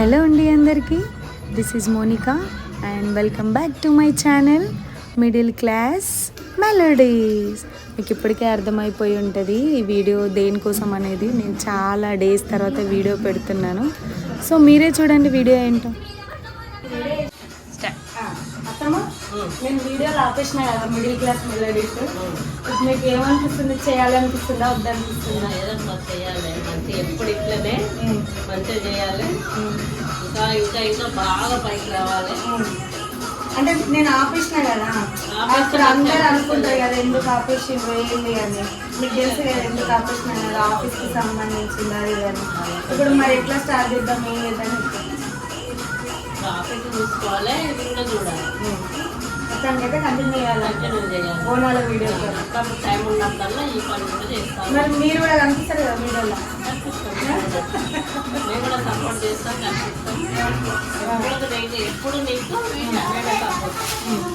Hello అండి అందరికీ, this is Monika and welcome back to my channel middle class melodies. మీకు ఇప్పటికే అర్థమైపోయి ఉంటుంది ఈ వీడియో దేనికోసం అనేది. నేను చాలా డేస్ తర్వాత వీడియో పెడుతున్నాను, సో మీరే చూడండి వీడియో ఏంటో. నేను వీడియోలో ఆపేసిన కదా మిడిల్ క్లాస్ మెలోడీస్. మీకు ఏమనిపిస్తుంది, చేయాలనిపిస్తుందా వద్దనిపిస్తుందా? ఏదన్నా చేయాలి మంచిగా, ఎప్పుడు ఇట్లనే మంచిగా చేయాలి. ఇంకా ఇంకా ఇంకా బాగా పైకి రావాలి. అంటే నేను ఆపేసిన కదా, అప్పుడు అందరు అనుకుంటారు కదా ఎందుకు ఆపేసి ఏంటి అని. మీకు తెలుసు కదా ఎందుకు ఆపేసిన కదా, ఆఫీస్కి సంబంధించింది అది అని. ఇప్పుడు మరి ఎట్లా స్టార్ట్ చేద్దాం ఏం లేదని ఆఫీస్ చూసుకోవాలి, ఇంకా చూడాలి. మొత్తానికైతే కంటిన్యూ చేయాలి బోనాల వీడియో. టైం ఉన్నప్పుడల్లా ఈ పని కూడా చేస్తాం. మరి మీరు కూడా కనిపిస్తారు కదా వీడియోలో. మేము కూడా సపోర్ట్ చేస్తాం, కనిపిస్తాం. ఎప్పుడు నీకు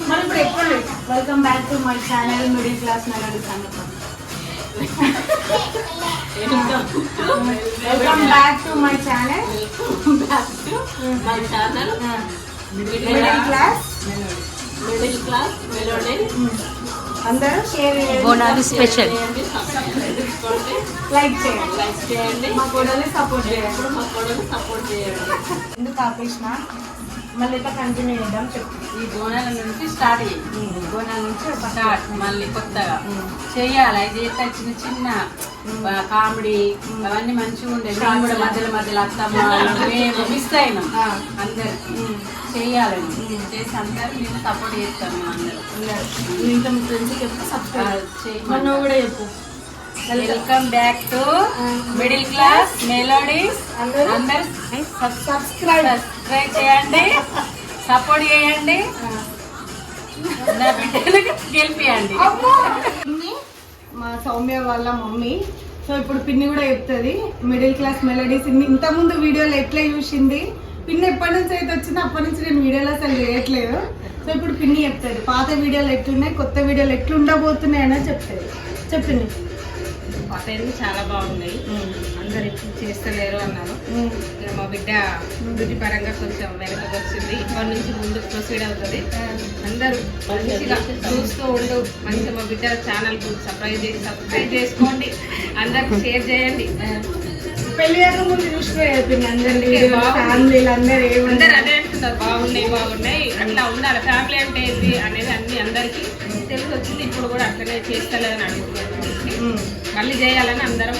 మరి ఇప్పుడు ఎప్పుడు welcome back to my channel middle class melodies అన్నప్పుడు. Welcome back to my channel middle class melody. అందరూ షేర్ బోనాలు స్పెషల్ లైక్ చేయండి, మా కోడల్ని సపోర్ట్ చేయండి. మా కోడల్ని సపోర్ట్ చేయండి. ఎందుకు ఆపేసిన మళ్ళీ ఇట్లా కంటిన్యూ చేద్దాం చెప్పు. ఈ బోనాల నుంచి స్టార్ట్ చేయండి. బోనాల నుంచి స్టార్ట్ మళ్ళీ కొత్తగా చెయ్యాలి. అది చేస్తే చిన్న చిన్న కామెడీ అవన్నీ మంచిగా ఉండేది. మేము కూడా మధ్యలో మధ్యలో అత్తమ్మ మేము మిస్ అయినాం. అందరు చెయ్యాలండి, చేసి అందరు మేము సపోర్ట్ చేస్తాం. అందరూ ఇంకా మీ ఫ్రెండ్స్కి చెప్పు, సబ్స్క్రైబ్ చేయమని కూడా చెప్పు. Welcome back to middle class melodies. అందరు సబ్స్క్రైబ్ చేయండి, సపోర్ట్ చేయండి, నా బిడ్డలకు గెలిపియండి. మా సౌమ్య వాళ్ళ మమ్మీ. సో ఇప్పుడు పిన్ని కూడా చెప్తుంది మిడిల్ క్లాస్ మెలోడీస్. ఇంతకుముందు వీడియోలో ఎట్లా చూసింది, పిన్ని ఎప్పటి నుంచి అయితే వచ్చిందో అప్పటి నుంచి నేను వీడియోలో అసలు చేయట్లేదు. సో ఇప్పుడు పిన్ని చెప్తుంది పాత వీడియోలు ఎట్లున్నాయి, కొత్త వీడియోలు ఎట్లుండబోతున్నాయి అని చెప్తుంది. చెప్పింది పాతవి చాలా బాగున్నాయి, అందరు ఇప్పుడు చేస్తలేరు అన్నారు. మా బిడ్డ వృద్ధి పరంగా కొంచెం వెనకకు వచ్చింది. ఇప్పటి నుంచి ముందుకు ప్రొసీడ్ అవుతుంది. అందరూ మంచిగా చూస్తూ ఉండు. మంచిగా మా బిడ్డ ఛానల్ సబ్స్క్రైబ్ చేసుకోండి, అందరికి షేర్ చేయండి. పెళ్లి ముందు చూసిపోయి ఫ్యామిలీలు అందరూ అదే అంటున్నారు, బాగున్నాయి అట్లా ఉండాలి. ఫ్యామిలీ అంటే ఏంటి అనేది అన్ని అందరికీ తెలిసి వచ్చింది. ఇప్పుడు కూడా అట్లనే చేస్తలేదని అడుగుతున్నారు. మళ్ళీ చేయాలని అందరం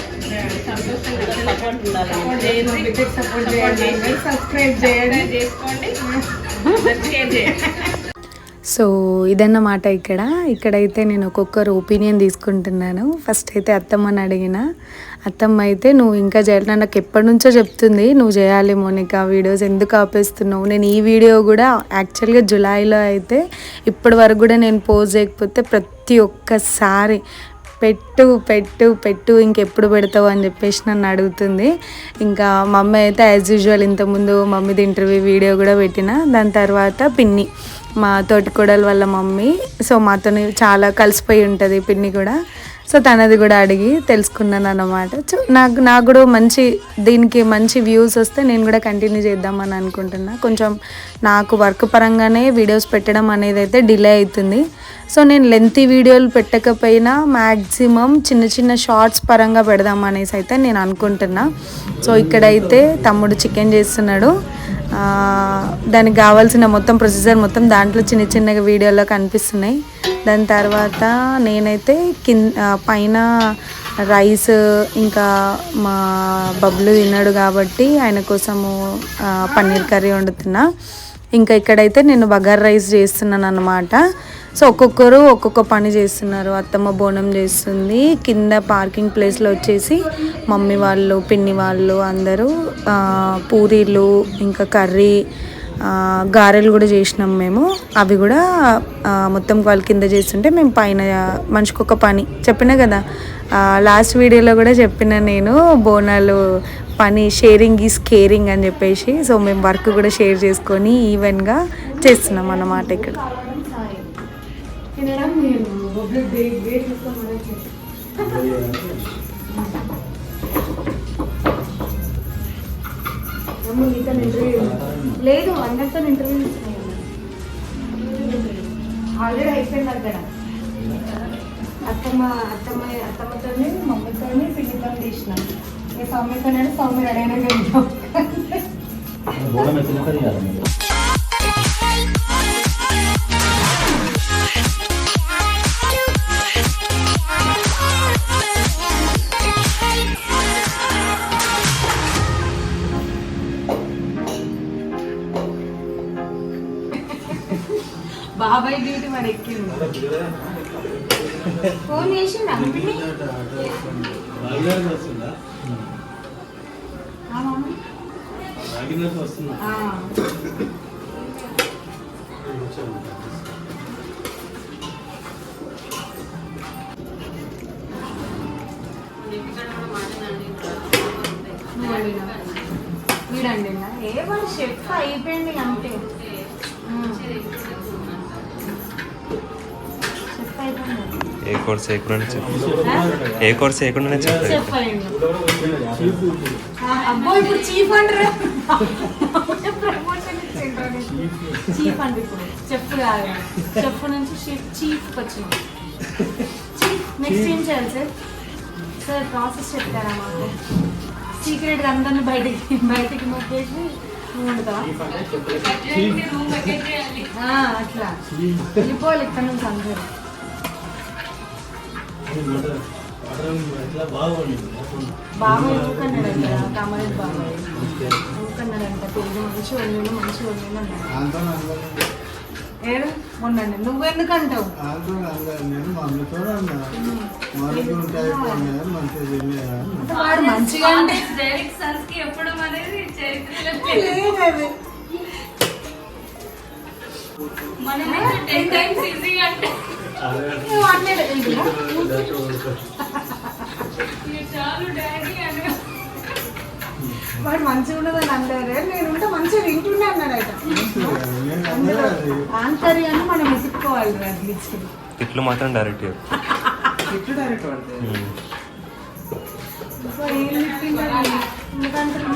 సంతోషంగా సపోర్ట్ సబ్స్క్రైబ్ చేసుకోండి, షేర్ చేయండి. సో ఇదన్నమాట. ఇక్కడైతే నేను ఒక్కొక్కరు ఒపీనియన్ తీసుకుంటున్నాను. ఫస్ట్ అయితే అత్తమ్మని అడిగిన. అత్తమ్మ అయితే నువ్వు ఇంకా చేయాలి, నాకు ఎప్పటి నుంచో చెప్తుంది నువ్వు చేయాలి మోనికా వీడియోస్, ఎందుకు ఆపేస్తున్నావు. నేను ఈ వీడియో కూడా యాక్చువల్గా జులైలో అయితే ఇప్పటి వరకు కూడా నేను పోస్ట్ చేయకపోతే ప్రతి ఒక్కసారి పెట్టు పెట్టు పెట్టు ఇంకెప్పుడు పెడతావు అని చెప్పేసి నన్ను అడుగుతుంది. ఇంకా మమ్మీ అయితే యాజ్ యూజువల్ ఇంతకుముందు మమ్మీది ఇంటర్వ్యూ వీడియో కూడా పెట్టిన. దాని తర్వాత పిన్ని, మా తోటికోడల వాళ్ళ మమ్మీ. సో మాతో చాలా కలిసిపోయి ఉంటుంది పిన్ని కూడా. సో తనది కూడా అడిగి తెలుసుకున్నాను అన్నమాట. సో నాకు కూడా దీనికి మంచి వ్యూస్ వస్తే నేను కూడా కంటిన్యూ చేద్దామని అనుకుంటున్నా. కొంచెం నాకు వర్క్ పరంగానే వీడియోస్ పెట్టడం అనేది అయితే డిలే అవుతుంది. సో నేను లెంతీ వీడియోలు పెట్టకపోయినా మ్యాక్సిమం చిన్న చిన్న షార్ట్స్ పరంగా పెడదాం అనేసి అయితే నేను అనుకుంటున్నా. సో ఇక్కడైతే తమ్ముడు చికెన్ చేస్తున్నాడు. దానికి కావాల్సిన మొత్తం ప్రొసీజర్ మొత్తం దాంట్లో చిన్న చిన్నగా వీడియోలో కనిపిస్తున్నాయి. దాని తర్వాత నేనైతే పైన రైస్, ఇంకా మా బబ్లు తిన్నాడు కాబట్టి ఆయన కోసము పన్నీర్ కర్రీ వండుతున్నా. ఇంకా ఇక్కడైతే నేను బగారా రైస్ చేస్తున్నాను అన్నమాట. సో ఒక్కొక్కరు ఒక్కొక్క పని చేస్తున్నారు. అత్తమ్మ బోనం చేస్తుంది, కింద పార్కింగ్ ప్లేస్లో వచ్చేసి మమ్మీ వాళ్ళు పిన్ని వాళ్ళు అందరూ పూరీలు ఇంకా కర్రీ గారెలు కూడా చేసినాం మేము. అవి కూడా మొత్తం వాళ్ళ కింద చేస్తుంటే మేము పైన మనిషికొక పని చెప్పినా కదా, లాస్ట్ వీడియోలో కూడా చెప్పిన నేను బోనాలు పని షేరింగ్ ఈజ్ కేరింగ్ అని చెప్పేసి. సో మేము వర్క్ కూడా షేర్ చేసుకొని ఈవెన్గా చేస్తున్నాం అన్నమాట. ఇక్కడ నీతో ఇంటర్వ్యూ లేదు, అందరితో ఇంటర్వ్యూ ఇస్తున్నాను. ఆల్రెడీ అయిపోయింది అక్కడ. అత్తమ్మతో మమ్మీతో పిండితో తీసినాం. ఇక సౌమ్యతో సౌమ్య రెడైనా వెళ్తాం. బాబాయ్ డ్యూటీ మరి ఎక్కింది. ఫోన్ చేసిందా? వీడండి ఏ వాడు షెఫ్ అయిపోయింది అంతే. ఏ కోర్స్ చేయకుండా చెప్పు. అబ్బో ఇప్పుడు చీఫ్ అంటారు. ప్రమోషన్ చీఫ్ అంటే ఇప్పుడు చెఫ్ కాదు, చెఫ్ నుంచి చీఫ్ వచ్చింది. చీఫ్ నెక్స్ట్ ఏం చేయాలి సార్? సార్ ప్రాసెస్ చెప్తారా మాకు? సీక్రెట్ అందరిని బయటికి మొక్కేసి వండుతావా? అట్లా వెళ్ళిపోవాలి ఇక్కడ నుంచి అందరూ. బాబాయ్ ఊకన్నాడంట, కమల్ బాబాయ్ ఊకన్నాడంట. తెలుగు మంచిగా వండిన అన్నాడు. ఏడు ఉండండి. నువ్వెందుకంటావు? వాడు మంచిగా వాడు మంచిగా ఉండదని అందరే, నేనుంటే మంచిగా వింటుండే అన్నాడట. ఆన్సర్ అని మనం వెతుక్కోవాలి. ఇట్లు మాత్రం డైరెక్ట్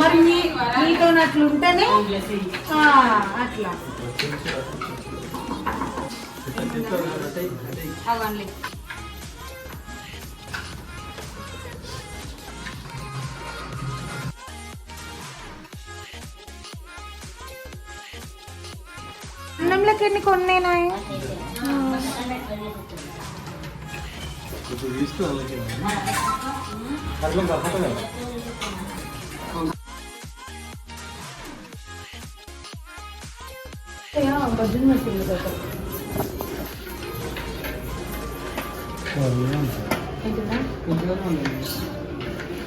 మరి నీతో అట్లుంటేనే అట్లా అవ్వండి. అన్నంలోకి ఎన్ని కొన్నేనా?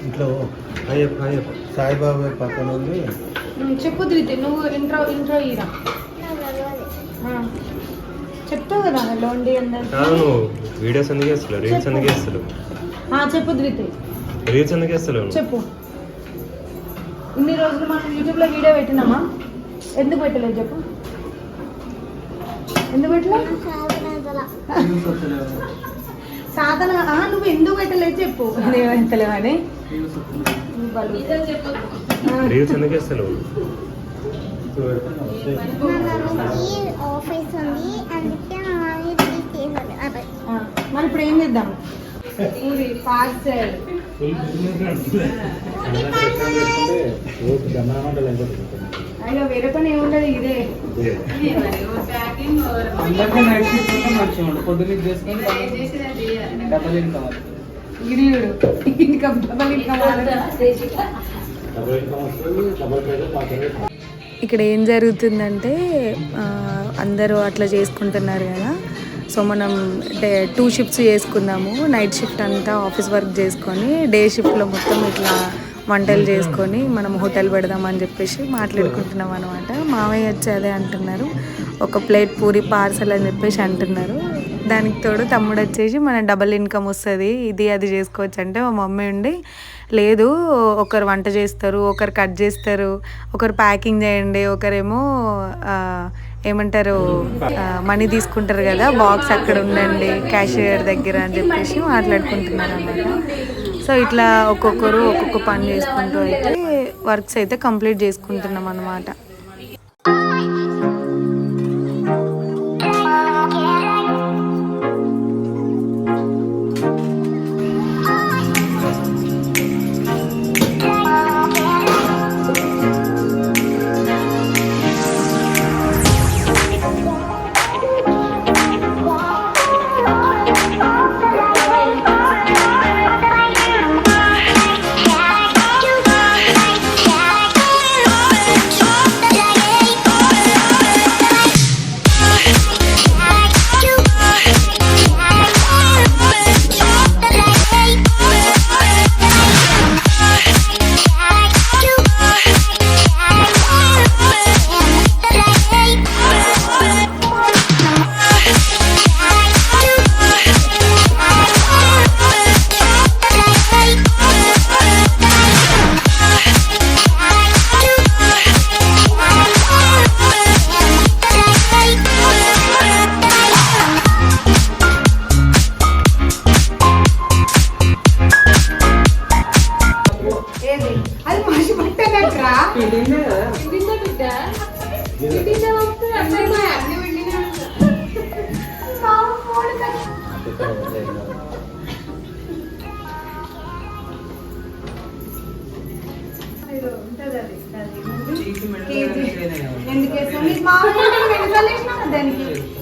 ఇంట్లో సాయిబాబా పక్కన ఉంది. చెప్పు దిరితే నువ్వు ఇంట్రో ఇరా చెప్తావు కదా. హలో అండి అందరు. వీడియోస్ ఎందుకు వేస్తలేవు? రీల్స్ ఎందుకు వేస్తలేవు? చెప్పు దిరితే. రీల్స్ ఎందుకు వేస్తలేవు? చెప్పు. ఇన్ని రోజులు మనం యూట్యూబ్లో వీడియో పెట్టినామా? ఎందుకు పెట్టలేదు చెప్పు? ఎందుకు పెట్టలేదు? సాధన నువ్వు ఎందుకు పెట్టలేదు చెప్పు. పెట్టలేవని రీల్స్ ఎందుకు వేస్తలేవు? మరి ఇప్పుడు ఏం చేద్దాం? పూరి పార్సెల్ అయ్యో వేరే పని ఏముండదు ఇదే. గిరియుడు ఇన్కమ్ డబల్ ఇన్కమ్. ఇక్కడ ఏం జరుగుతుందంటే అందరూ అట్లా చేసుకుంటున్నారు కదా. సో మనం 2 షిఫ్ట్స్ చేసుకుందాము. నైట్ షిఫ్ట్ అంతా ఆఫీస్ వర్క్ చేసుకొని డే షిఫ్ట్లో మొత్తం ఇట్లా వంటలు చేసుకొని మనం హోటల్ పెడదామని చెప్పేసి మాట్లాడుకుంటున్నాం అనమాట. మామయ్య వచ్చి అదే అంటున్నారు, ఒక ప్లేట్ పూరి పార్సల్ అని చెప్పేసి అంటున్నారు. దానికి తోడు తమ్ముడు వచ్చేసి మన డబల్ ఇన్కమ్ వస్తుంది, ఇది అది చేసుకోవచ్చు అంటే మా మమ్మీ ఉండి లేదు ఒకరు వంట చేస్తారు, ఒకరు కట్ చేస్తారు, ఒకరు ప్యాకింగ్ చేయండి, ఒకరేమో ఏమంటారు మనీ తీసుకుంటారు కదా బాక్స్ అక్కడ ఉండండి క్యాషియర్ దగ్గర అని చెప్పేసి మాట్లాడుకుంటున్నారు అన్నమాట. సో ఇట్లా ఒక్కొక్కరు ఒక్కొక్క పని చేసుకుంటూ అయితే వర్క్స్ అయితే కంప్లీట్ చేసుకుంటున్నాం అన్నమాట.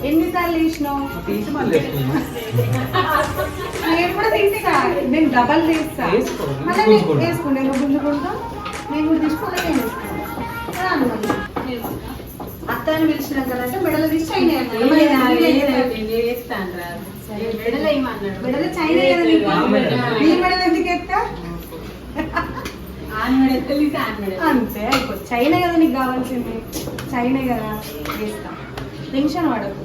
ఎన్నిసార్లు వేసినావు? నేను కూడా తీసా, నేను డబల్ తీస్తా, మళ్ళీ నేను వేసుకుంటా, గుంజుకుంటా, నేను కూడా తీసుకోలే అత్తని పిలిచినా కదంటే మెడలు తీసి చైనా మెడలు చైనా నీ మెడలు ఎందుకు ఎత్తా? అంతే అయిపోతుంది. చైనా కదా నీకు కావాల్సింది, చైనా కదా వేస్తా, టెన్షన్ పడకు.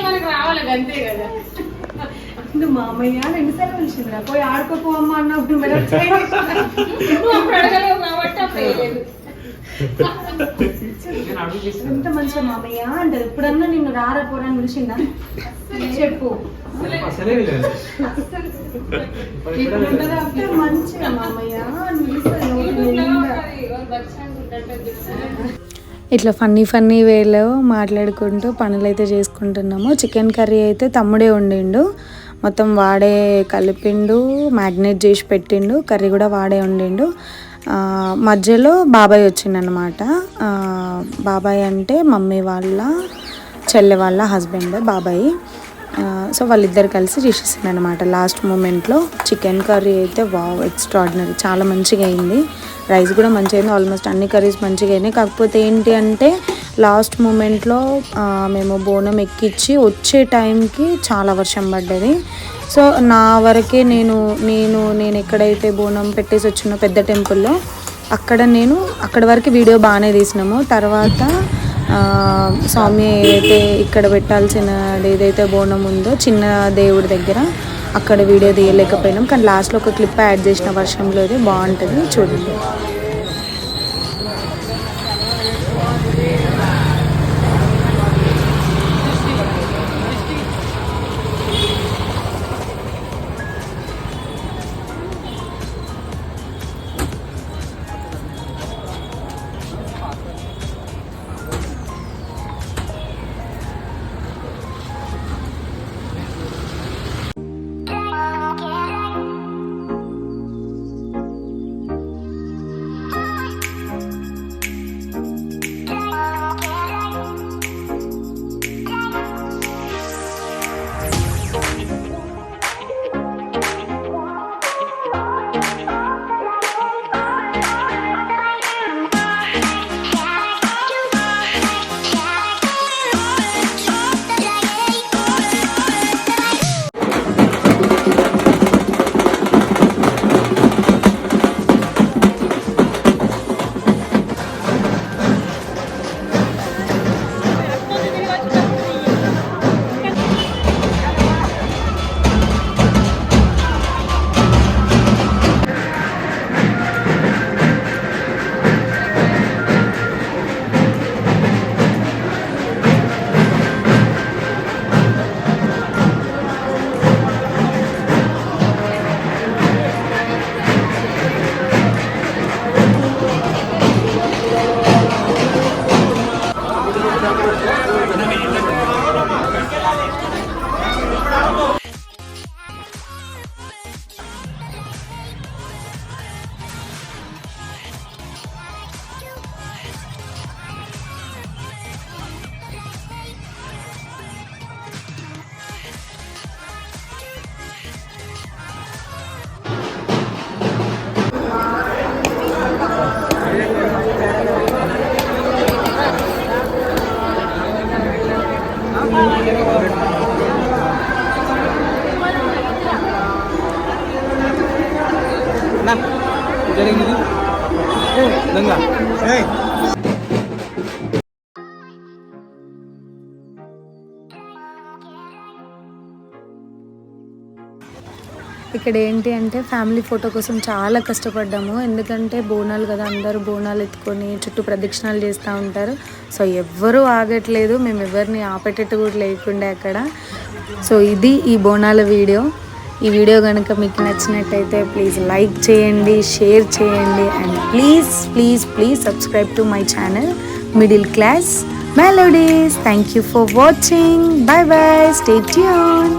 మనకు రావాలి అంతే కదా. మా అమ్మయ్య రెండుసార్లు పిలిచిందిరా, పోయి ఆడుకోపో అమ్మ అన్నప్పుడు ఎంత మంచిగా మామయ్య అంటది. ఎప్పుడన్నా నిన్ను రారా పోరా పిలిచిందా చెప్పు. మంచిగా మామయ్య ఇట్లా ఫన్నీ వేలో మాట్లాడుకుంటూ పనులు అయితే చేసుకుంటున్నాము. చికెన్ కర్రీ అయితే తమ్ముడే వండిండు, మొత్తం వాడే కలిపిండు, మ్యాగ్నేట్ చేసి పెట్టిండు, కర్రీ కూడా వాడే వండిండు. మధ్యలో బాబాయ్ వచ్చిండనమాట. బాబాయ్ అంటే మమ్మీ వాళ్ళ చెల్లె వాళ్ళ హస్బెండ్ బాబాయ్. సో వాళ్ళిద్దరు కలిసి చేసేసింది అనమాట. లాస్ట్ మూమెంట్లో చికెన్ కర్రీ అయితే వావ్ ఎక్స్ట్రాడినరీ, చాలా మంచిగా అయింది. రైస్ కూడా మంచిగా అయింది, ఆల్మోస్ట్ అన్ని కర్రీస్ మంచిగా అయినాయి. కాకపోతే ఏంటి అంటే లాస్ట్ మూమెంట్లో మేము బోనం ఎక్కించి వచ్చే టైంకి చాలా వర్షం పడ్డది. సో నా వరకే నేను ఎక్కడైతే బోనం పెట్టేసి వచ్చిన పెద్ద టెంపుల్లో అక్కడ వరకు వీడియో బాగానే తీసినాము. తర్వాత స్వామి ఏదైతే ఇక్కడ పెట్టాల్సినది ఏదైతే బోనం ఉందో చిన్న దేవుడి దగ్గర అక్కడ వీడియో తీయలేకపోయినాం. కానీ లాస్ట్లో ఒక క్లిప్ యాడ్ చేసిన వర్షంలో ఇది బాగుంటుంది చూడండి. జరిగింది దొంగ ఇక్కడ ఏంటి అంటే ఫ్యామిలీ ఫోటో కోసం చాలా కష్టపడ్డాము. ఎందుకంటే బోనాలు కదా, అందరూ బోనాలు ఎత్తుకొని చుట్టూ ప్రదక్షిణాలు చేస్తూ ఉంటారు. సో ఎవ్వరూ ఆగట్లేదు, మేము ఎవరిని ఆపేటట్టు కూడా లేకుండే అక్కడ. సో ఇది ఈ బోనాల వీడియో. ఈ వీడియో కనుక మీకు నచ్చినట్టయితే ప్లీజ్ లైక్ చేయండి, షేర్ చేయండి, and please please please subscribe to my channel middle class melodies. Thank you for watching. By by. Stay tune.